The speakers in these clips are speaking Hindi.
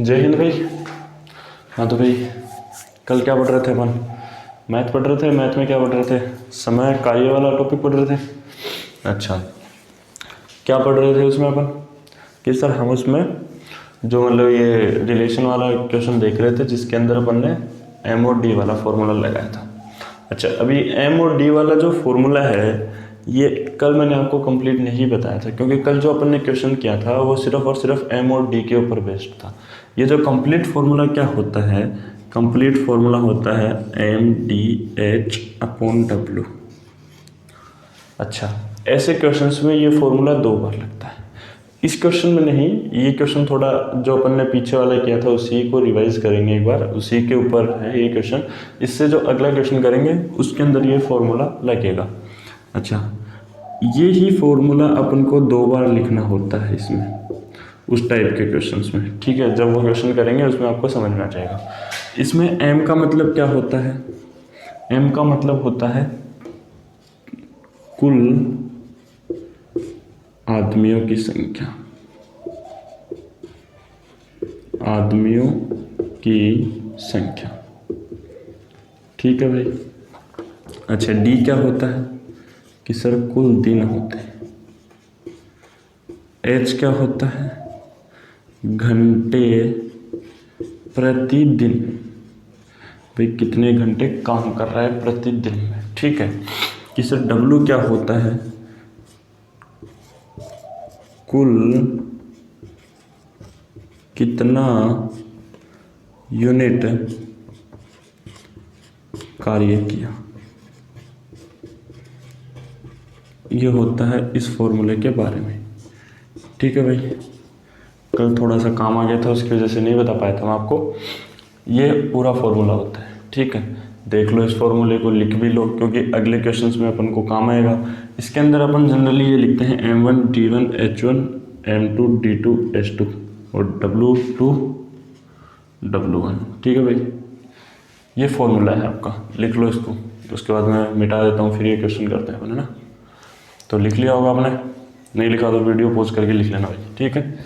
जय हिंद भाई। हाँ तो भाई कल क्या पढ़ रहे थे अपन? मैथ पढ़ रहे थे। मैथ में क्या पढ़ रहे थे? समय कार्य वाला टॉपिक पढ़ रहे थे। अच्छा, क्या पढ़ रहे थे उसमें अपन? कि सर हम उसमें जो मतलब ये रिलेशन वाला क्वेश्चन देख रहे थे जिसके अंदर अपन ने एम और डी वाला फॉर्मूला लगाया था। अच्छा, अभी एम और डी वाला जो फॉर्मूला है ये कल मैंने आपको कंप्लीट नहीं बताया था, क्योंकि कल जो अपन ने क्वेश्चन किया था वो सिर्फ और सिर्फ एम और डी के ऊपर बेस्ड था। ये जो कंप्लीट फॉर्मूला क्या होता है? कंप्लीट फॉर्मूला होता है M D H upon W. अच्छा, ऐसे क्वेश्चंस में ये फॉर्मूला 2 बार लगता है। इस क्वेश्चन में नहीं, ये क्वेश्चन थोड़ा जो अपन ने पीछे वाला किया था उसी को रिवाइज करेंगे एक बार, उसी के ऊपर है ये क्वेश्चन। इससे जो अगला क्वेश्चन करेंगे उसके अंदर ये फॉर्मूला लगेगा। अच्छा, ये ही फॉर्मूला अपन को 2 बार लिखना होता है इसमें, उस टाइप के क्वेश्चंस में। ठीक है, जब वो क्वेश्चन करेंगे उसमें आपको समझ में आ जाएगा। इसमें एम का मतलब क्या होता है? एम का मतलब होता है कुल आदमियों की संख्या। आदमियों की संख्या। ठीक है भाई। अच्छा, डी क्या होता है? कि सर कुल दिन होते हैं। एच क्या होता है? घंटे प्रतिदिन। भाई कितने घंटे काम कर रहा है प्रतिदिन में। ठीक है। कि सर डब्ल्यू क्या होता है? कुल कितना यूनिट कार्य किया। ये होता है इस फॉर्मूले के बारे में। ठीक है भाई, कल थोड़ा सा काम आ गया था उसकी वजह से नहीं बता पाया था मैं आपको। ये पूरा फॉर्मूला होता है। ठीक है, देख लो इस फॉर्मूले को, लिख भी लो क्योंकि अगले क्वेश्चंस में अपन को काम आएगा। इसके अंदर अपन जनरली ये लिखते हैं M1 D1 H1 M2 D2 H2 और W2 W1। ठीक है भाई, ये फॉर्मूला है आपका, लिख लो इसको। उसके बाद मैं मिटा देता हूँ, फिर ये क्वेश्चन करते हैं अपन, है ना। तो लिख लिया होगा आपने, नहीं लिखा तो वीडियो पॉज करके लिख लेना भाई। ठीक है,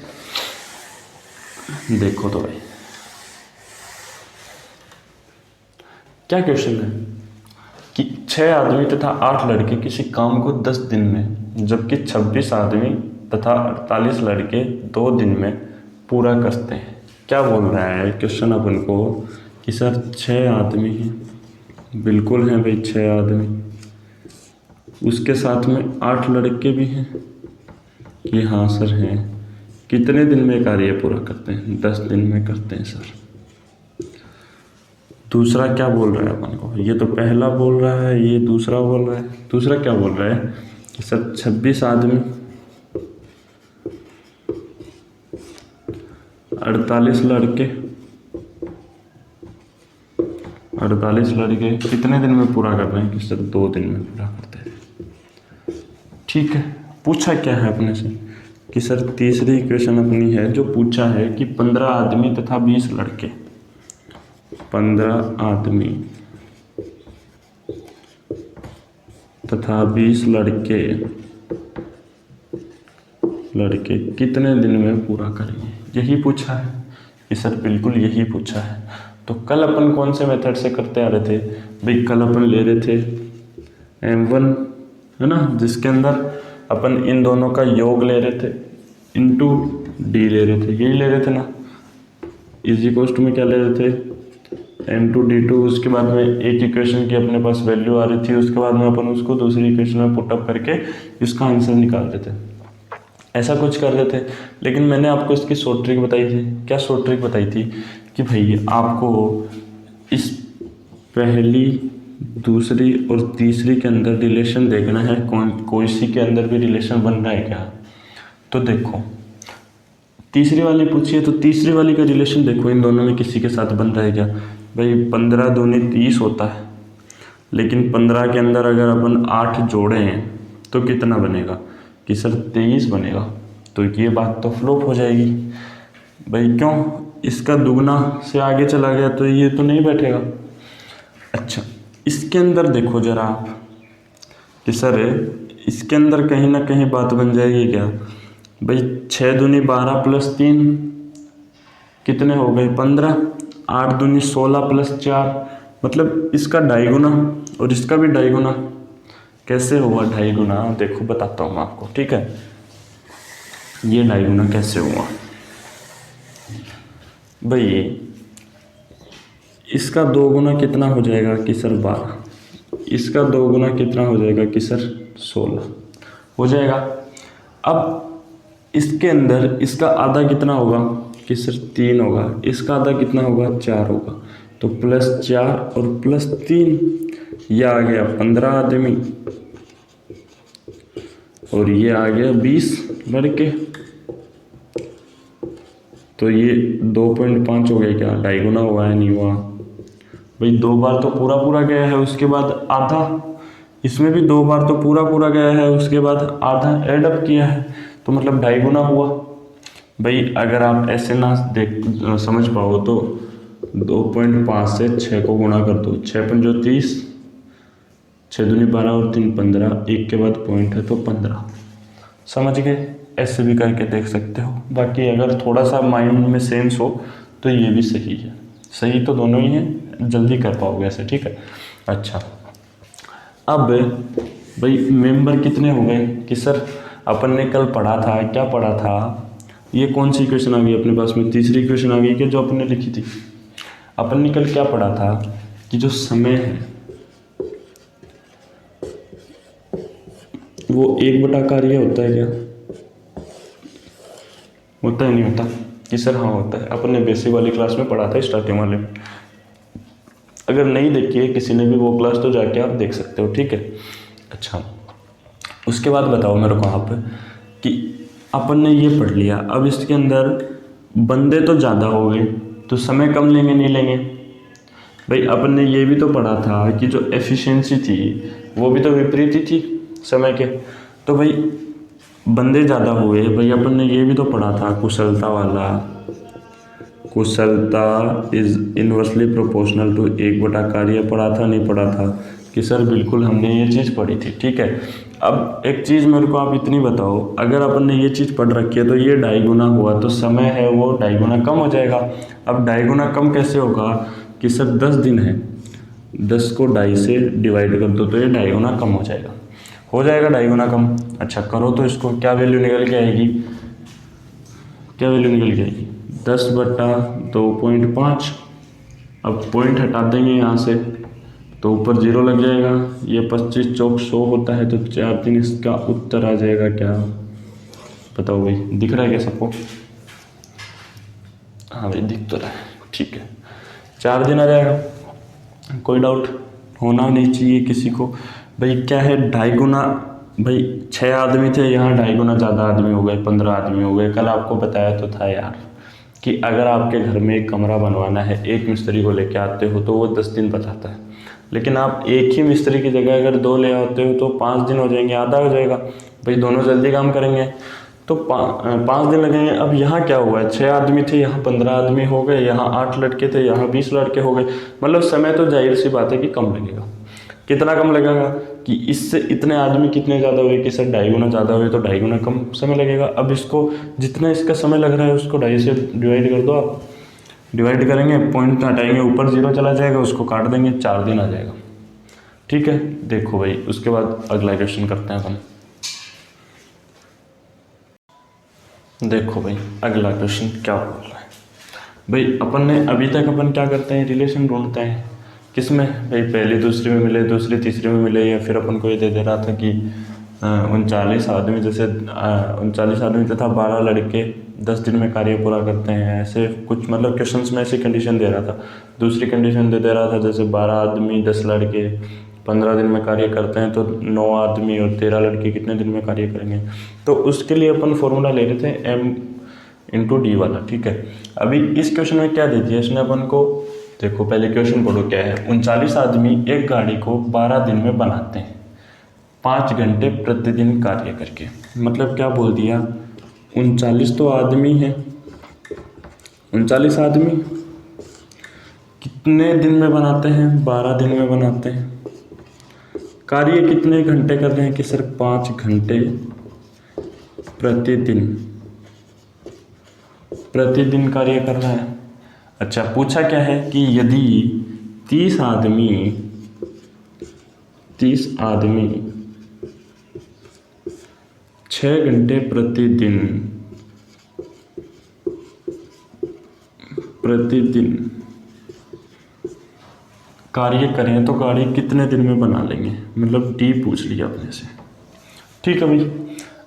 देखो तो भाई क्या क्वेश्चन है कि 6 आदमी तथा 8 लड़के किसी काम को 10 दिन में, जबकि 26 आदमी तथा 48 लड़के 2 दिन में पूरा करते हैं। क्या बोल रहा है क्वेश्चन अपन को कि सर 6 आदमी हैं, बिल्कुल हैं भाई 6 आदमी, उसके साथ में 8 लड़के भी हैं कि हाँ सर हैं। कितने दिन में कार्य पूरा करते हैं? 10 दिन में करते हैं सर। दूसरा क्या बोल रहा है अपन को? ये तो पहला बोल रहा है, ये दूसरा बोल रहा है। दूसरा क्या बोल रहा है कि सर 26 आदमी 48 लड़के, 48 लड़के कितने दिन में पूरा कर रहे हैं? कि सर 2 दिन में पूरा करते हैं। ठीक है, पूछा क्या है अपने से कि सर तीसरी इक्वेशन अपनी है जो पूछा है कि 15 आदमी तथा 20 लड़के, 15 आदमी तथा 20 लड़के कितने दिन में पूरा करेंगे, यही पूछा है कि सर बिल्कुल यही पूछा है। तो कल अपन कौन से मेथड से करते आ रहे थे भाई? कल अपन ले रहे थे M1, है ना, जिसके अंदर अपन इन दोनों का योग ले रहे थे, इनटू डी ले रहे थे, यही ले रहे थे ना। इजी कोस्ट में क्या ले रहे थे? M2 D2। उसके बाद में एक इक्वेशन की अपने पास वैल्यू आ रही थी, उसके बाद में अपन उसको दूसरी इक्वेशन में पुटअप करके इसका आंसर निकाल रहे थे। ऐसा कुछ कर रहे थे, लेकिन मैंने आपको इसकी शॉर्ट ट्रिक बताई थी। क्या शॉर्ट ट्रिक बताई थी? कि भाई आपको इस पहली, दूसरी और तीसरी के अंदर रिलेशन देखना है, कोई सी के अंदर भी रिलेशन बन रहा है क्या। तो देखो तीसरी वाली पूछी है तो तीसरी वाली का रिलेशन देखो, इन दोनों में किसी के साथ बन रहा है क्या। भाई 15 दूनी 30 होता है, लेकिन 15 के अंदर अगर अपन 8 जोड़े हैं तो कितना बनेगा? कि सर 23 बनेगा। तो ये बात तो फ्लॉप हो जाएगी भाई, क्यों? इसका दुगना से आगे चला गया तो ये तो नहीं बैठेगा। अच्छा, इसके अंदर देखो जरा आप कि सर इसके अंदर कहीं ना कहीं बात बन जाएगी क्या भाई 6 दूनी 12 प्लस 3 कितने हो गए 15, 8 दूनी 16 प्लस 4, मतलब इसका ढाई गुना और इसका भी ढाई गुना। कैसे हुआ ढाई गुना, देखो बताता हूँ मैं आपको, ठीक है। ये ढाई गुना कैसे हुआ भाई, इसका 2 गुना कितना हो जाएगा कि सर 12, इसका 2 गुना कितना हो जाएगा कि सर 16 हो जाएगा। अब इसके अंदर इसका आधा कितना होगा कि सर 3 होगा, इसका आधा कितना होगा 4 होगा, तो प्लस 4 और प्लस 3, ये आ गया 15 आदमी और ये आ गया 20 लड़के, तो ये 2.5 हो गया, क्या ढाई गुना हुआ है नहीं हुआ भाई। 2 बार तो पूरा पूरा गया है, उसके बाद आधा, इसमें भी 2 बार तो पूरा पूरा गया है, उसके बाद आधा ऐड अप किया है, तो मतलब ढाई गुना हुआ भाई। अगर आप ऐसे ना समझ पाओ तो 2.5 से 6 को गुणा कर दो, 6 पंजो 30, 6 दूनी 12 और 3 15, एक के बाद पॉइंट है तो 15, समझ गए। ऐसे भी करके देख सकते हो। बाकी अगर थोड़ा सा माइंड में सेंस हो तो ये भी सही है, सही तो दोनों ही हैं, जल्दी कर पाओगे ऐसे, ठीक है। अच्छा, अब भाई मेंबर कितने हो गए कि सर अपन ने कल पढ़ा था, क्या पढ़ा था, ये कौन सी इक्वेशन आ गई अपने पास में, तीसरी इक्वेशन आ गई कि जो अपन ने लिखी थी। अपन ने कल क्या पढ़ा था कि जो समय है वो 1/कार्य होता है, क्या होता है नहीं होता कि सर हाँ होता है। अपन ने बेसिक वाली क्लास में पढ़ा था, स्टार्टिंग वाले में। अगर नहीं देखी है किसी ने भी वो क्लास तो जाके आप देख सकते हो, ठीक है। अच्छा, उसके बाद बताओ मेरे को आप कि अपन ने ये पढ़ लिया, अब इसके अंदर बंदे तो ज़्यादा हो गए तो समय कम लेंगे नहीं लेंगे भाई। अपन ने ये भी तो पढ़ा था कि जो एफिशिएंसी थी वो भी तो विपरीत ही थी समय के, तो भाई बंदे ज़्यादा हुए भाई। अपन ने ये भी तो पढ़ा था कुशलता वाला, कुशलता इज इनवर्सली प्रोपोर्शनल टू 1/कार्य, पढ़ा था नहीं पढ़ा था कि सर बिल्कुल हमने ये चीज़ पढ़ी थी, ठीक है। अब एक चीज़ मेरे को आप इतनी बताओ, अगर अपन ने ये चीज़ पढ़ रखी है तो ये ढाई गुना हुआ तो समय है वो ढाई गुना कम हो जाएगा। अब ढाई गुना कम कैसे होगा कि सर 10 दिन है, 10 को ढाई से डिवाइड कर दो तो ये ढाई गुना कम हो जाएगा ढाई गुना कम। अच्छा करो तो इसको क्या वैल्यू निकल के आएगी, क्या वैल्यू निकल के आएगी 10/2.5। अब पॉइंट हटा देंगे यहाँ से तो ऊपर 0 लग जाएगा, ये 25 चौक 100 होता है तो 4 दिन इसका उत्तर आ जाएगा क्या, बताओ भाई, दिख रहा है क्या सबको? हाँ भाई दिख तो रहा है, ठीक है, 4 दिन आ जाएगा, कोई डाउट होना नहीं चाहिए किसी को। भाई क्या है ढाई गुना, भाई 6 आदमी थे, यहाँ ढाई गुना ज़्यादा आदमी हो गए, 15 आदमी हो गए। कल आपको बताया तो था यार कि अगर आपके घर में एक कमरा बनवाना है, एक मिस्त्री को लेके आते हो तो वो 10 दिन बताता है, लेकिन आप एक ही मिस्त्री की जगह अगर 2 ले आते हो तो 5 दिन हो जाएंगे, आधा हो जाएगा भाई, दोनों जल्दी काम करेंगे तो 5 दिन लगेंगे। अब यहाँ क्या हुआ है, 6 आदमी थे, यहाँ 15 आदमी हो गए, यहाँ 8 लड़के थे, यहाँ 20 लड़के हो गए, मतलब समय तो जाहिर सी बात है कि कम लगेगा। कितना कम लगेगा कि इससे इतने आदमी कितने ज़्यादा हुए कि सर ढाई गुना ज़्यादा हुए तो ढाई गुना कम समय लगेगा। अब इसको जितना इसका समय लग रहा है उसको 2.5 से डिवाइड कर दो आप, डिवाइड करेंगे, पॉइंट हटाएंगे, ऊपर 0 चला जाएगा, उसको काट देंगे, 4 दिन आ जाएगा, ठीक है। देखो भाई उसके बाद अगला क्वेश्चन करते हैं अपन। देखो भाई अगला क्वेश्चन क्या बोल रहा है भाई, अपन ने अभी तक अपन क्या करते हैं, रिलेशन ढूंढते हैं किसमें भाई, पहले दूसरे में मिले, दूसरे तीसरे में मिले, या फिर अपन को ये दे रहा था कि 39 आदमी, जैसे 39 आदमी तथा 12 लड़के 10 दिन में कार्य पूरा करते हैं, ऐसे कुछ मतलब क्वेश्चंस में ऐसी कंडीशन दे रहा था। दूसरी कंडीशन दे रहा था जैसे 12 आदमी 10 लड़के 15 दिन में कार्य करते हैं तो 9 आदमी और 13 लड़के कितने दिन में कार्य करेंगे। तो उसके लिए अपन फॉर्मूला ले रहे थे M/D वाला, ठीक है। अभी इस क्वेश्चन में क्या दे दिया इसने अपन को, देखो पहले क्वेश्चन पढ़ो क्या है। 39 आदमी एक गाड़ी को 12 दिन में बनाते हैं 5 घंटे प्रतिदिन कार्य करके, मतलब क्या बोल दिया, 39 तो आदमी है, 39 आदमी कितने दिन में बनाते हैं, 12 दिन में बनाते हैं। कार्य कितने घंटे कर रहे हैं कि सर 5 घंटे प्रतिदिन, प्रतिदिन कार्य करना है। अच्छा, पूछा क्या है कि यदि 30 आदमी 6 घंटे प्रतिदिन कार्य करें तो गाड़ी कितने दिन में बना लेंगे, मतलब डी पूछ लिया अपने से। ठीक है भाई,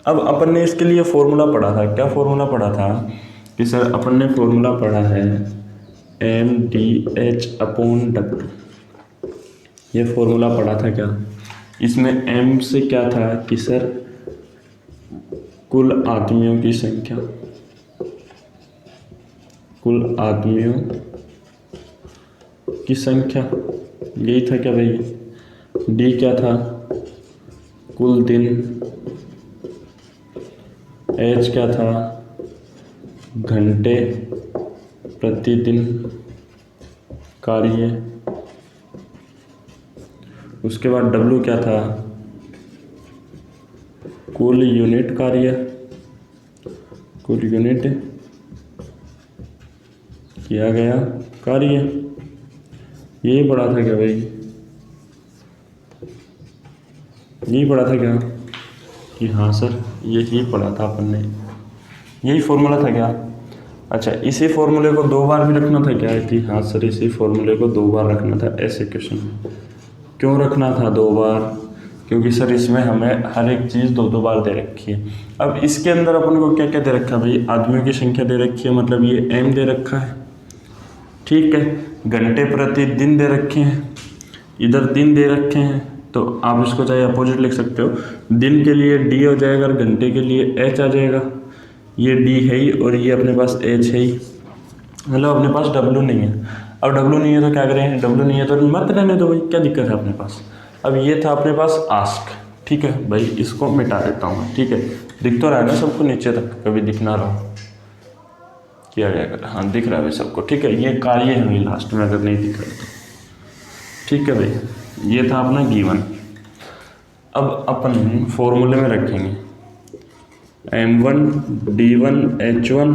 अब अपन ने इसके लिए फॉर्मूला पढ़ा था। क्या फॉर्मूला पढ़ा था कि सर अपन ने फॉर्मूला पढ़ा है mdh/w। ये फॉर्मूला पढ़ा था क्या, इसमें m से क्या था कि सर कुल आदमियों की संख्या, कुल आदमियों की संख्या, यही था क्या भाई। डी क्या था, कुल दिन। एच क्या था, घंटे प्रतिदिन कार्य। उसके बाद डब्ल्यू क्या था, कुल यूनिट कार्य, कुल यूनिट किया गया कार्य। यही पढ़ा था क्या भाई, यही पढ़ा था क्या कि हाँ सर यही पढ़ा था अपन ने, यही फॉर्मूला था क्या। अच्छा, इसी फॉर्मूले को 2 बार भी रखना था क्या कि हाँ सर इसी फॉर्मूले को 2 बार रखना था। ऐसे क्वेश्चन क्यों रखना था 2 बार, क्योंकि सर इसमें हमें हर एक चीज़ 2-2 बार दे रखी है। अब इसके अंदर अपन को क्या क्या दे रखा है भाई, आदमियों की संख्या दे रखी है, मतलब ये m दे रखा है। ठीक है, घंटे प्रतिदिन दे रखे हैं, इधर दिन दे रखे हैं, तो आप इसको चाहे अपोजिट लिख सकते हो। दिन के लिए d हो जाएगा और घंटे के लिए h आ जाएगा। ये d है ही और ये अपने पास h है ही, मतलब अपने पास w नहीं है। अब w नहीं है तो क्या करें, w नहीं है तो मत रहने दो भाई, क्या दिक्कत है अपने पास। अब ये था अपने पास आस्क। ठीक है भाई, इसको मिटा देता हूँ मैं। ठीक है, दिख तो रहा है ना सबको नीचे तक, कभी दिख ना रहा किया गया। हाँ दिख रहा है भाई सबको। ठीक है, ये कार्य है भाई लास्ट में, अगर नहीं दिख रहा तो। ठीक है भाई, ये था अपना गिवन। अब अपन फॉर्मूले में रखेंगे m1 d1 h1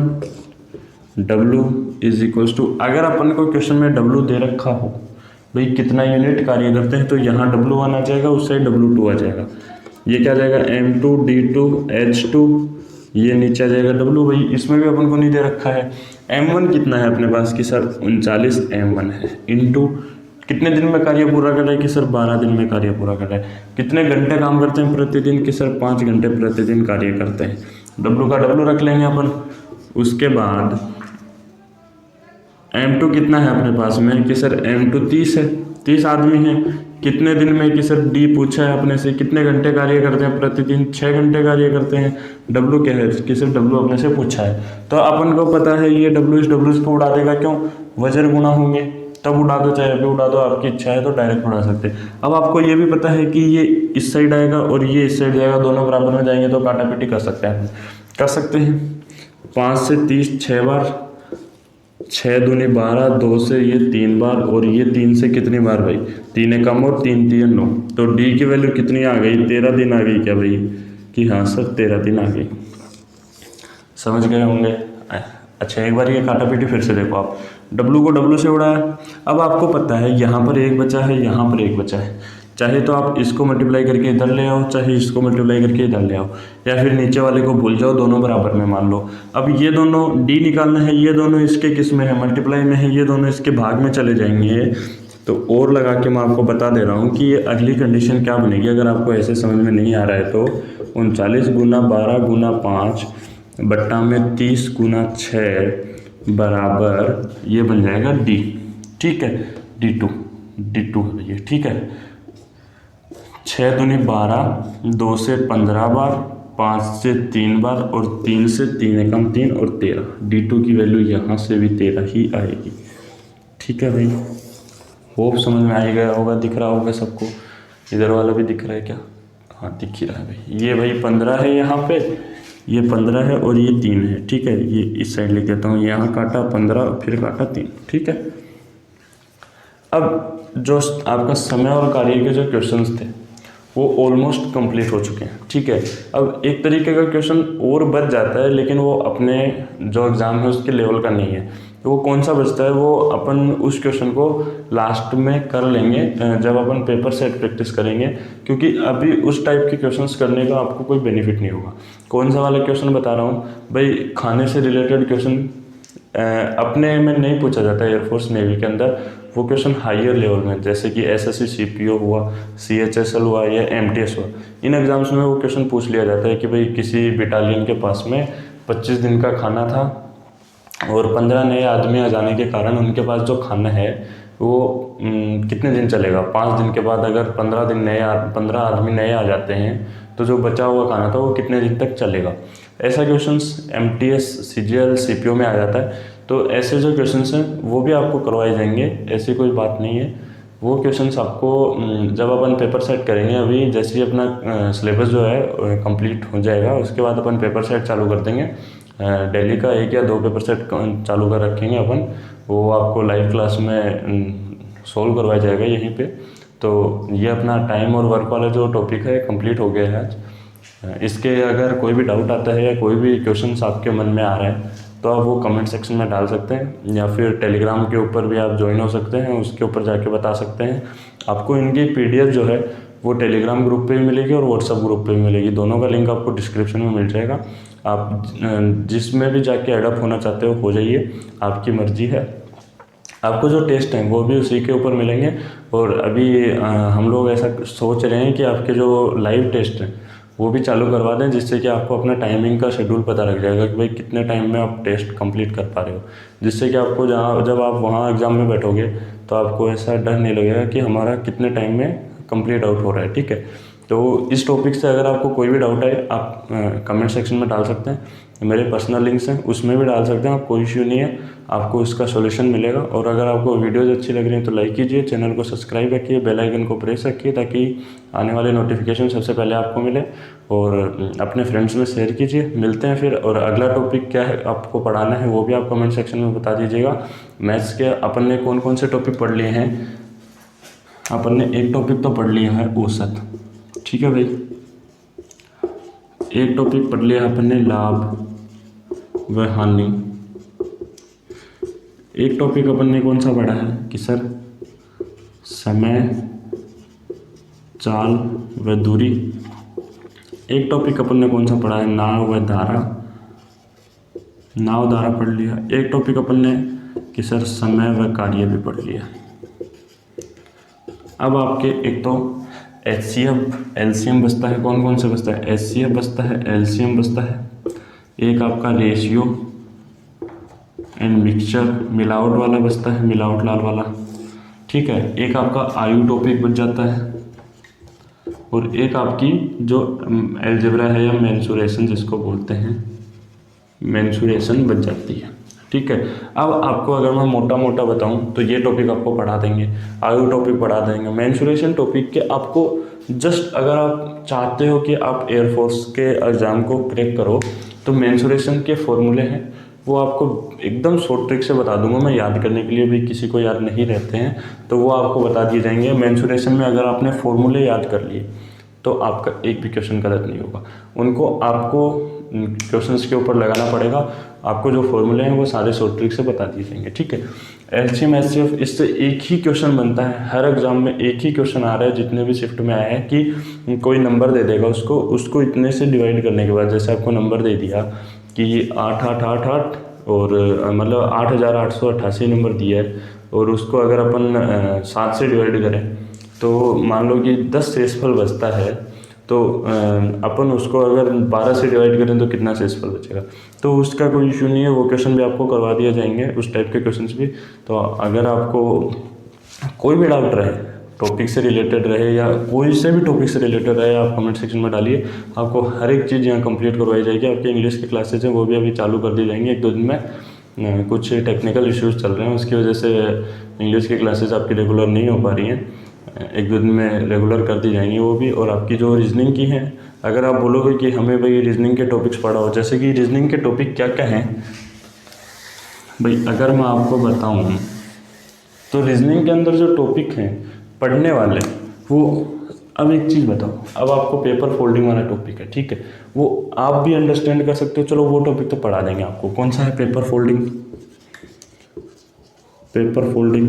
w is equals to, अगर अपन को क्वेश्चन में w दे रखा हो भाई कितना यूनिट कार्य करते हैं, तो यहाँ w1 आ जाएगा, उस साइड w2 आ जाएगा। ये क्या आ जाएगा m2 d2 h2, ये नीचे आ जाएगा w। भाई इसमें भी अपन को नहीं दे रखा है। m1 कितना है अपने पास कि सर 39 m1 है, इनटू कितने दिन में कार्य पूरा कर रहा है कि सर 12 दिन में कार्य पूरा कर रहा है। कितने घंटे काम करते हैं प्रतिदिन कि सर 5 घंटे प्रतिदिन कार्य करते हैं। w का w रख लेंगे अपन। उसके बाद m2 कितना है अपने पास में कि सर m2 30 है, 30 आदमी हैं। कितने दिन में कि सर d पूछा है अपने से, कितने घंटे कार्य करते हैं प्रतिदिन, 6 घंटे कार्य करते हैं। w क्या है कि सर w अपने से पूछा है, तो अपन को पता है ये w इस w को उड़ा देगा। क्यों, वजन गुणा होंगे, तब उड़ा दो, चाहे अभी उड़ा दो, आपकी इच्छा है तो डायरेक्ट उड़ा सकते हैं। अब आपको ये भी पता है कि ये इस साइड आएगा और ये इस साइड जाएगा, दोनों बराबर में जाएंगे तो काटा पीटी कर सकते हैं। 5 से 30 6 बार, 6 दूनी 12, 2 से ये 3 बार, और ये 3 से कितनी बार भाई, 3 कम और 3 3 9, तो डी की वैल्यू कितनी आ गई, 13 दिन आ गई क्या भाई कि हाँ सर 13 दिन आ गई। समझ गए होंगे। अच्छा, एक बार ये काटा पीटी फिर से देखो आप, W को W से उड़ाया। अब आपको पता है यहाँ पर 1 बचा है, यहाँ पर 1 बचा है। चाहे तो आप इसको मल्टीप्लाई करके इधर ले आओ, चाहे इसको मल्टीप्लाई करके इधर ले आओ, या फिर नीचे वाले को भूल जाओ, दोनों बराबर में मान लो। अब ये दोनों D निकालना है, ये दोनों इसके किस में है, मल्टीप्लाई में है, ये दोनों इसके भाग में चले जाएंगे। तो और लगा के मैं आपको बता दे रहा हूँ कि ये अगली कंडीशन क्या बनेगी, अगर आपको ऐसे समझ में नहीं आ रहा है तो 39 गुना 12 गुना 5 बट्टा में 30 गुना 6 बराबर ये बन जाएगा D। ठीक है, D2 है ये। ठीक है, 6 दूनी 12, 2 से 15 बार, 5 से 3 बार, और 3 से 3 एकम 3 और 13। D2 की वैल्यू यहाँ से भी 13 ही आएगी। ठीक है भाई, होप समझ में आ गया होगा, दिख रहा होगा सबको। इधर वाला भी दिख रहा है क्या, हाँ दिख ही रहा है भाई। ये भाई 15 है यहाँ पे, ये 15 है और ये 3 है। ठीक है, ये इस साइड लिख देता हूँ, यहाँ काटा 15 फिर काटा 3। ठीक है, अब जो आपका समय और कार्य के जो क्वेश्चंस थे वो ऑलमोस्ट कंप्लीट हो चुके हैं। ठीक है, अब एक तरीके का क्वेश्चन और बच जाता है, लेकिन वो अपने जो एग्ज़ाम है उसके लेवल का नहीं है। तो वो कौन सा बचता है, वो अपन उस क्वेश्चन को लास्ट में कर लेंगे जब अपन पेपर सेट प्रैक्टिस करेंगे, क्योंकि अभी उस टाइप के क्वेश्चंस करने का आपको कोई बेनिफिट नहीं होगा। कौन सा वाला क्वेश्चन बता रहा हूँ भाई, खाने से रिलेटेड क्वेश्चन अपने में नहीं पूछा जाता है एयरफोर्स नेवी के अंदर। वो क्वेश्चन हायर लेवल में, जैसे कि एसएससी सीपीओ हुआ, सीएचएसएल हुआ या एमटीएस हुआ, इन एग्जाम्स में वो क्वेश्चन पूछ लिया जाता है कि भाई किसी बटालियन के पास में 25 दिन का खाना था और 15 नए आदमी आ जाने के कारण उनके पास जो खाना है वो कितने दिन चलेगा। 5 दिन के बाद अगर 15 आदमी नए आ जाते हैं तो जो बचा हुआ खाना था वो कितने दिन तक चलेगा। ऐसा क्वेश्चंस एमटीएस सीजीएल सीपीओ में आ जाता है। तो ऐसे जो क्वेश्चंस हैं वो भी आपको करवाए जाएंगे, ऐसी कोई बात नहीं है। वो क्वेश्चंस आपको जब अपन पेपर सेट करेंगे, अभी जैसे ही अपना सिलेबस जो है कंप्लीट हो जाएगा उसके बाद अपन पेपर सेट चालू कर देंगे। डेली का 1 या 2 पेपर सेट चालू कर रखेंगे अपन, वो आपको लाइव क्लास में सोल्व करवाया जाएगा यहीं पे। तो ये अपना टाइम और वर्क वाला जो टॉपिक है कंप्लीट हो गया है आज। इसके अगर कोई भी डाउट आता है या कोई भी क्वेश्चंस आपके मन में आ रहे हैं तो आप वो कमेंट सेक्शन में डाल सकते हैं, या फिर टेलीग्राम के ऊपर भी आप ज्वाइन हो सकते हैं, उसके ऊपर जाके बता सकते हैं। आपको इनकी पीडीएफ जो है वो टेलीग्राम ग्रुप पे भी मिलेगी और व्हाट्सएप ग्रुप पे भी मिलेगी, दोनों का लिंक आपको डिस्क्रिप्शन में मिल जाएगा। आप जिसमें भी जाके एडअप होना चाहते हो जाइए, आपकी मर्जी है। आपको जो टेस्ट हैं वो भी उसी के ऊपर मिलेंगे। और अभी हम लोग ऐसा सोच रहे हैं कि आपके जो लाइव टेस्ट हैं वो भी चालू करवा दें, जिससे कि आपको अपना टाइमिंग का शेड्यूल पता लग जाएगा कि भाई कितने टाइम में आप टेस्ट कंप्लीट कर पा रहे हो, जिससे कि आपको जब आप वहाँ एग्ज़ाम में बैठोगे तो आपको ऐसा डर नहीं लगेगा कि हमारा कितने टाइम में कंप्लीट आउट हो रहा है। ठीक है, तो इस टॉपिक से अगर आपको कोई भी डाउट है आप कमेंट सेक्शन में डाल सकते हैं, मेरे पर्सनल लिंक्स हैं उसमें भी डाल सकते हैं आप, कोई इश्यू नहीं है, आपको इसका सॉल्यूशन मिलेगा। और अगर आपको वीडियोज़ अच्छी लग रही हैं तो लाइक कीजिए, चैनल को सब्सक्राइब रखिए, बेल आइकन को प्रेस रखिए ताकि आने वाले नोटिफिकेशन सबसे पहले आपको मिले, और अपने फ्रेंड्स में शेयर कीजिए। मिलते हैं फिर, और अगला टॉपिक क्या है आपको पढ़ाना है वो भी आप कमेंट सेक्शन में बता दीजिएगा। मैथ्स के अपन ने कौन कौन से टॉपिक पढ़ लिए हैं, अपन ने एक टॉपिक तो पढ़ लिया है औसत, ठीक है भाई, एक टॉपिक पढ़ लिया अपन ने लाभ व हानि। एक टॉपिक अपन ने कौन सा पढ़ा है कि सर समय, चाल व दूरी। एक टॉपिक अपन ने कौन सा पढ़ा है, नाव व धारा, नाव धारा पढ़ लिया। एक टॉपिक अपन ने कि सर समय व कार्य भी पढ़ लिया। अब आपके एक तो HCF LCM बचता है, कौन कौन से बचता है, HCF बचता है, LCM बचता है, एक आपका रेशियो एंड मिक्सचर मिलावट वाला बचता है, मिलावट लाल वाला, ठीक है। एक आपका आयु टॉपिक बच जाता है, और एक आपकी जो एल्जेब्रा है या मेंसुरेशन जिसको बोलते हैं, मेंसुरेशन बच जाती है, ठीक है। अब आपको अगर मैं मोटा मोटा बताऊं तो ये टॉपिक आपको पढ़ा देंगे, आयु टॉपिक पढ़ा देंगे, मेंसुरेशन टॉपिक के आपको जस्ट अगर आप चाहते हो कि आप एयरफोर्स के एग्ज़ाम को क्रैक करो तो मेंसुरेशन के फॉर्मूले हैं वो आपको एकदम शॉर्ट ट्रिक से बता दूंगा मैं, याद करने के लिए भी किसी को याद नहीं रहते हैं तो वो आपको बता दिए जाएंगे। मेंसुरेशन में अगर आपने फॉर्मूले याद कर लिए तो आपका एक भी क्वेश्चन गलत नहीं होगा, उनको आपको क्वेश्चंस के ऊपर लगाना पड़ेगा, आपको जो फॉर्मूले हैं वो सारे शॉर्ट ट्रिक से बता दिए जाएंगे, ठीक है। LCM HCF इससे एक ही क्वेश्चन बनता है, हर एग्जाम में एक ही क्वेश्चन आ रहा है जितने भी शिफ्ट में आया है कि कोई नंबर दे देगा उसको इतने से डिवाइड करने के बाद, जैसे आपको नंबर दे दिया कि 8 और मतलब 8888 नंबर दिया है, और उसको अगर अपन 7 से डिवाइड करें तो मान लो कि 10 शेषफल बचता है, तो अपन उसको अगर 12 से डिवाइड करें तो कितना शेषफल बचेगा, तो उसका कोई इशू नहीं है, वो क्वेश्चन भी आपको करवा दिया जाएंगे, उस टाइप के क्वेश्चंस भी। तो अगर आपको कोई भी डाउट रहे, टॉपिक से रिलेटेड रहे या कोई से भी टॉपिक से रिलेटेड रहे, आप कमेंट सेक्शन में डालिए, आपको हर एक चीज़ यहाँ कंप्लीट करवाई जाएगी। आपके इंग्लिश की क्लासेज हैं वो भी अभी चालू कर दी जाएंगी 1-2 दिन में, कुछ टेक्निकल इश्यूज़ चल रहे हैं उसकी वजह से इंग्लिश की क्लासेज आपकी रेगुलर नहीं हो पा रही हैं, 1-2 दिन में रेगुलर कर दी जाएंगी वो भी। और आपकी जो रीजनिंग की हैं, अगर आप बोलोगे कि हमें भाई रीजनिंग के टॉपिक्स पढ़ाओ, जैसे कि रीजनिंग के टॉपिक क्या क्या हैं भाई, अगर मैं आपको बताऊं तो रीजनिंग के अंदर जो टॉपिक हैं पढ़ने वाले वो अब एक चीज़ बताओ, अब आपको पेपर फोल्डिंग वाला टॉपिक है, ठीक है, वो आप भी अंडरस्टैंड कर सकते हो, चलो वो टॉपिक तो पढ़ा देंगे आपको। कौन सा है पेपर फोल्डिंग? पेपर फोल्डिंग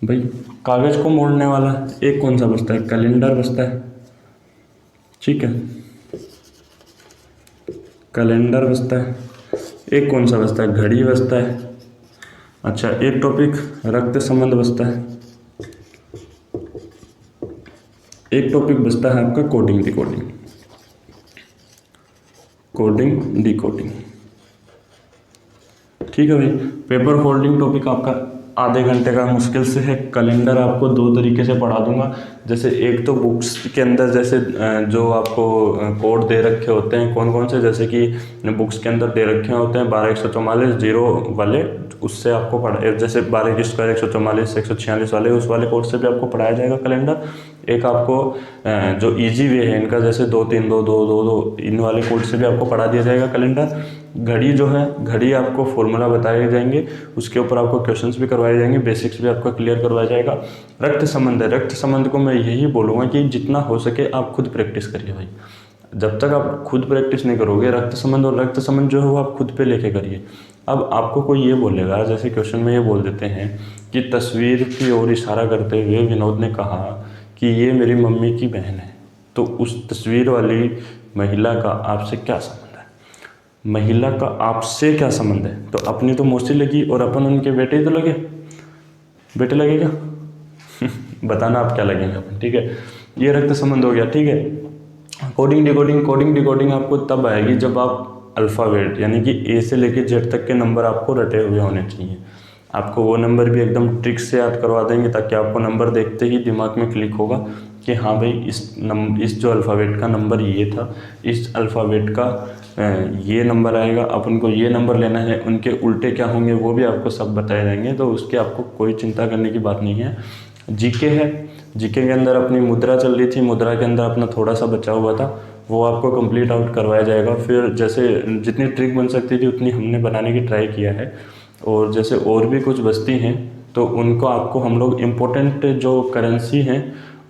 भाई कागज़ को मोड़ने वाला एक कौन सा बचता है? कैलेंडर बचता है, ठीक है, कैलेंडर बचता है। एक कौन सा बचता है? घड़ी बचता है। अच्छा, एक टॉपिक रक्त संबंध बचता है। एक टॉपिक बचता है आपका कोडिंग डिकोडिंग, कोडिंग डिकोडिंग, ठीक है भाई। पेपर फोल्डिंग टॉपिक आपका आधे घंटे का मुश्किल से है। कैलेंडर आपको दो तरीके से पढ़ा दूंगा, जैसे एक तो बुक्स के अंदर जैसे जो आपको कोड दे रखे होते हैं कौन कौन से, जैसे कि बुक्स के अंदर दे रखे होते हैं 12 144 जीरो वाले, उससे आपको पढ़ा, जैसे 12 144 146 वाले, उस वाले कोड से भी आपको पढ़ाया जाएगा कैलेंडर। एक आपको जो इजी वे है इनका, जैसे 2 3 2 2 2 2 इन वाले कोड से भी आपको पढ़ा दिया जाएगा कैलेंडर। घड़ी जो है, घड़ी आपको फॉर्मूला बताए जाएंगे, उसके ऊपर आपको क्वेश्चंस भी करवाए जाएंगे, बेसिक्स भी आपका क्लियर करवाया जाएगा। रक्त संबंध है, रक्त संबंध को मैं यही बोलूँगा कि जितना हो सके आप खुद प्रैक्टिस करिए भाई। जब तक आप खुद प्रैक्टिस नहीं करोगे, रक्त संबंध और रक्त संबंध जो है वो आप खुद पे लेके करिए। अब आपको कोई ये बोलेगा, जैसे क्वेश्चन में ये बोल देते हैं कि तस्वीर की ओर इशारा करते हुए विनोद ने कहा कि ये मेरी मम्मी की बहन है, तो उस तस्वीर वाली महिला का आपसे क्या संबंध है? महिला का आपसे क्या संबंध है? तो अपनी तो मौसी लगी और अपन उनके बेटे ही तो लगे, बेटे लगेगा बताना आप क्या लगेंगे अपन, ठीक है। ये रक्त संबंध हो गया, ठीक है। कोडिंग डिकोडिंग, कोडिंग डिकोडिंग आपको तब आएगी जब आप अल्फ़ाबेट यानी कि ए से लेके जेड तक के नंबर आपको रटे हुए होने चाहिए। आपको वो नंबर भी एकदम ट्रिक से याद करवा देंगे, ताकि आपको नंबर देखते ही दिमाग में क्लिक होगा कि हाँ भाई इस जो अल्फ़ाबेट का नंबर ये था, इस अल्फ़ाबेट का ये नंबर आएगा, अपन को ये नंबर लेना है, उनके उल्टे क्या होंगे वो भी आपको सब बताए जाएंगे, तो उसके आपको कोई चिंता करने की बात नहीं है। जीके है, जीके के अंदर अपनी मुद्रा चल रही थी, मुद्रा के अंदर अपना थोड़ा सा बचा हुआ था, वो आपको कंप्लीट आउट करवाया जाएगा। फिर जैसे जितनी ट्रिक बन सकती थी उतनी हमने बनाने की ट्राई किया है, और जैसे और भी कुछ बचती हैं तो उनको आपको हम लोग इम्पोर्टेंट जो करेंसी हैं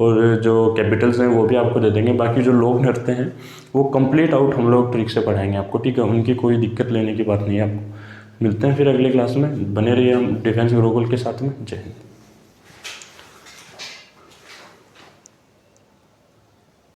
और जो कैपिटल्स हैं वो भी आपको दे देंगे। बाकी जो लोग नृत्य हैं वो कंप्लीट आउट हम लोग ट्रिक से पढ़ाएंगे आपको, ठीक है, उनकी कोई दिक्कत लेने की बात नहीं है आपको। मिलते हैं फिर अगले क्लास में, बने रहिए हम डिफेंस गुरुकुल के साथ में। जय हिंद।